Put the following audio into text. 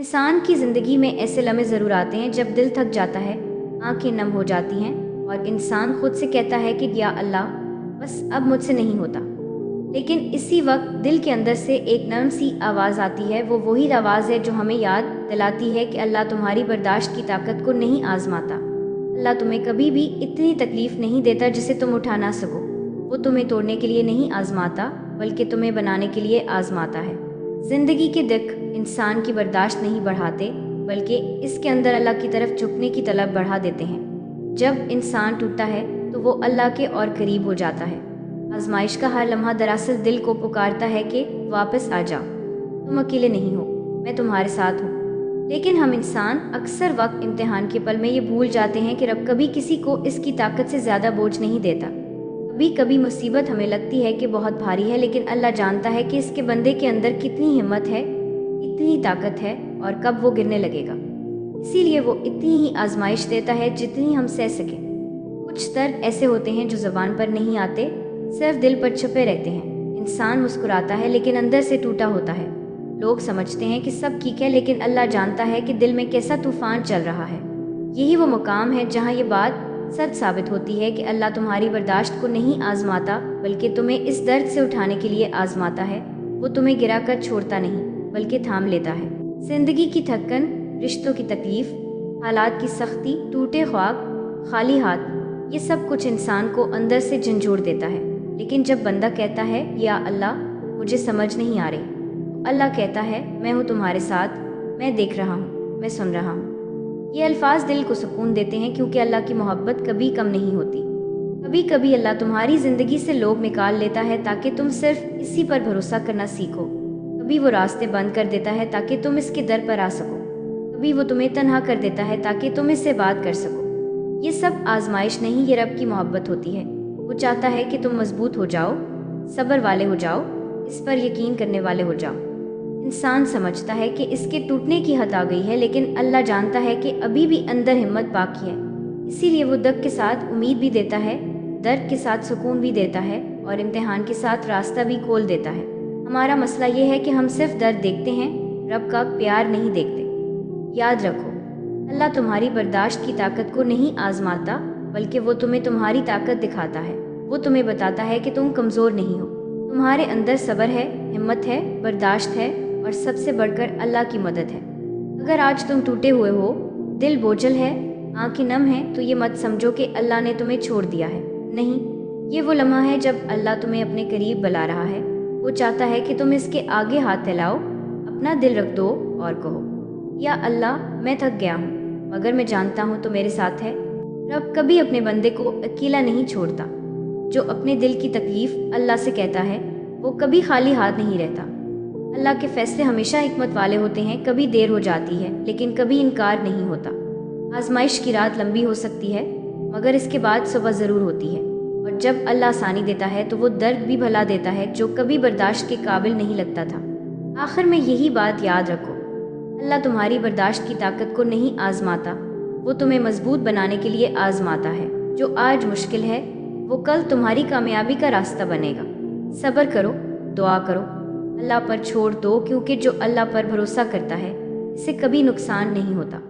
इंसान की ज़िंदगी में ऐसे लम्हे ज़रूर आते हैं जब दिल थक जाता है, आंखें नम हो जाती हैं और इंसान खुद से कहता है कि या अल्लाह, बस अब मुझसे नहीं होता। लेकिन इसी वक्त दिल के अंदर से एक नरम सी आवाज़ आती है। वो वही आवाज़ है जो हमें याद दिलाती है कि अल्लाह तुम्हारी बर्दाश्त की ताकत को नहीं आजमाता। अल्लाह तुम्हें कभी भी इतनी तकलीफ़ नहीं देता जिसे तुम उठा ना सको। वो तुम्हें तोड़ने के लिए नहीं आजमाता, बल्कि तुम्हें बनाने के लिए आजमाता है। ज़िंदगी के दुख इंसान की बर्दाश्त नहीं बढ़ाते, बल्कि इसके अंदर अल्लाह की तरफ झुकने की तलब बढ़ा देते हैं। जब इंसान टूटता है तो वो अल्लाह के और करीब हो जाता है। आजमाइश का हर लम्हा दरअसल दिल को पुकारता है कि वापस आ जाओ, तुम अकेले नहीं हो, मैं तुम्हारे साथ हूँ। लेकिन हम इंसान अक्सर वक्त इम्तिहान के पल में ये भूल जाते हैं कि रब कभी किसी को इसकी ताकत से ज़्यादा बोझ नहीं देता। कभी कभी मुसीबत हमें लगती है कि बहुत भारी है, लेकिन अल्लाह जानता है कि इसके बंदे के अंदर कितनी हिम्मत है, कितनी ताकत है और कब वो गिरने लगेगा। इसीलिए वो इतनी ही आजमाइश देता है जितनी हम सह सकें। कुछ दर्द ऐसे होते हैं जो ज़बान पर नहीं आते, सिर्फ दिल पर छुपे रहते हैं। इंसान मुस्कुराता है लेकिन अंदर से टूटा होता है। लोग समझते हैं कि सब ठीक है, लेकिन अल्लाह जानता है कि दिल में कैसा तूफान चल रहा है। यही वो मुकाम है जहाँ ये बात सच साबित होती है कि अल्लाह तुम्हारी बर्दाश्त को नहीं आजमाता, बल्कि तुम्हें इस दर्द से उठाने के लिए आजमाता है। वो तुम्हें गिरा कर छोड़ता नहीं, बल्कि थाम लेता है। जिंदगी की थकन, रिश्तों की तकलीफ, हालात की सख्ती, टूटे ख्वाब, खाली हाथ, ये सब कुछ इंसान को अंदर से झंझोड़ देता है। लेकिन जब बंदा कहता है या अल्लाह, मुझे समझ नहीं आ रही, तो अल्लाह कहता है मैं हूँ तुम्हारे साथ, मैं देख रहा हूँ, मैं सुन रहा हूँ। ये अल्फाज दिल को सुकून देते हैं, क्योंकि अल्लाह की मोहब्बत कभी कम नहीं होती। कभी कभी अल्लाह तुम्हारी ज़िंदगी से लोग निकाल लेता है ताकि तुम सिर्फ इसी पर भरोसा करना सीखो। कभी वो रास्ते बंद कर देता है ताकि तुम इसके दर पर आ सको। कभी वो तुम्हें तन्हा कर देता है ताकि तुम इससे बात कर सको। ये सब आजमाइश नहीं, ये रब की मोहब्बत होती है। वो चाहता है कि तुम मजबूत हो जाओ, सब्र वाले हो जाओ, इस पर यकीन करने वाले हो जाओ। इंसान समझता है कि इसके टूटने की हद आ गई है, लेकिन अल्लाह जानता है कि अभी भी अंदर हिम्मत बाकी है। इसीलिए वो दुख के साथ उम्मीद भी देता है, दर्द के साथ सुकून भी देता है और इम्तिहान के साथ रास्ता भी खोल देता है। हमारा मसला ये है कि हम सिर्फ दर्द देखते हैं, रब का प्यार नहीं देखते। याद रखो, अल्लाह तुम्हारी बर्दाश्त की ताकत को नहीं आजमाता, बल्कि वो तुम्हें तुम्हारी ताकत दिखाता है। वो तुम्हें बताता है कि तुम कमज़ोर नहीं हो, तुम्हारे अंदर सब्र है, हिम्मत है, बर्दाश्त है और सबसे बढ़कर अल्लाह की मदद है। अगर आज तुम टूटे हुए हो, दिल बोझल है, आंखें नम हैं, तो ये मत समझो कि अल्लाह ने तुम्हें छोड़ दिया है। नहीं, ये वो लम्हा है जब अल्लाह तुम्हें अपने करीब बुला रहा है। वो चाहता है कि तुम इसके आगे हाथ फैलाओ, अपना दिल रख दो और कहो या अल्लाह, मैं थक गया हूँ, मगर मैं जानता हूँ तो मेरे साथ है। रब कभी अपने बंदे को अकेला नहीं छोड़ता। जो अपने दिल की तकलीफ अल्लाह से कहता है, वो कभी खाली हाथ नहीं रहता। अल्लाह के फैसले हमेशा हिकमत वाले होते हैं। कभी देर हो जाती है, लेकिन कभी इनकार नहीं होता। आजमाइश की रात लंबी हो सकती है, मगर इसके बाद सुबह ज़रूर होती है। और जब अल्लाह आसानी देता है तो वो दर्द भी भला देता है जो कभी बर्दाश्त के काबिल नहीं लगता था। आखिर में यही बात याद रखो, अल्लाह तुम्हारी बर्दाश्त की ताकत को नहीं आजमाता, वो तुम्हें मजबूत बनाने के लिए आजमाता है। जो आज मुश्किल है, वो कल तुम्हारी कामयाबी का रास्ता बनेगा। सब्र करो, दुआ करो, अल्लाह पर छोड़ दो, क्योंकि जो अल्लाह पर भरोसा करता है, इसे कभी नुकसान नहीं होता।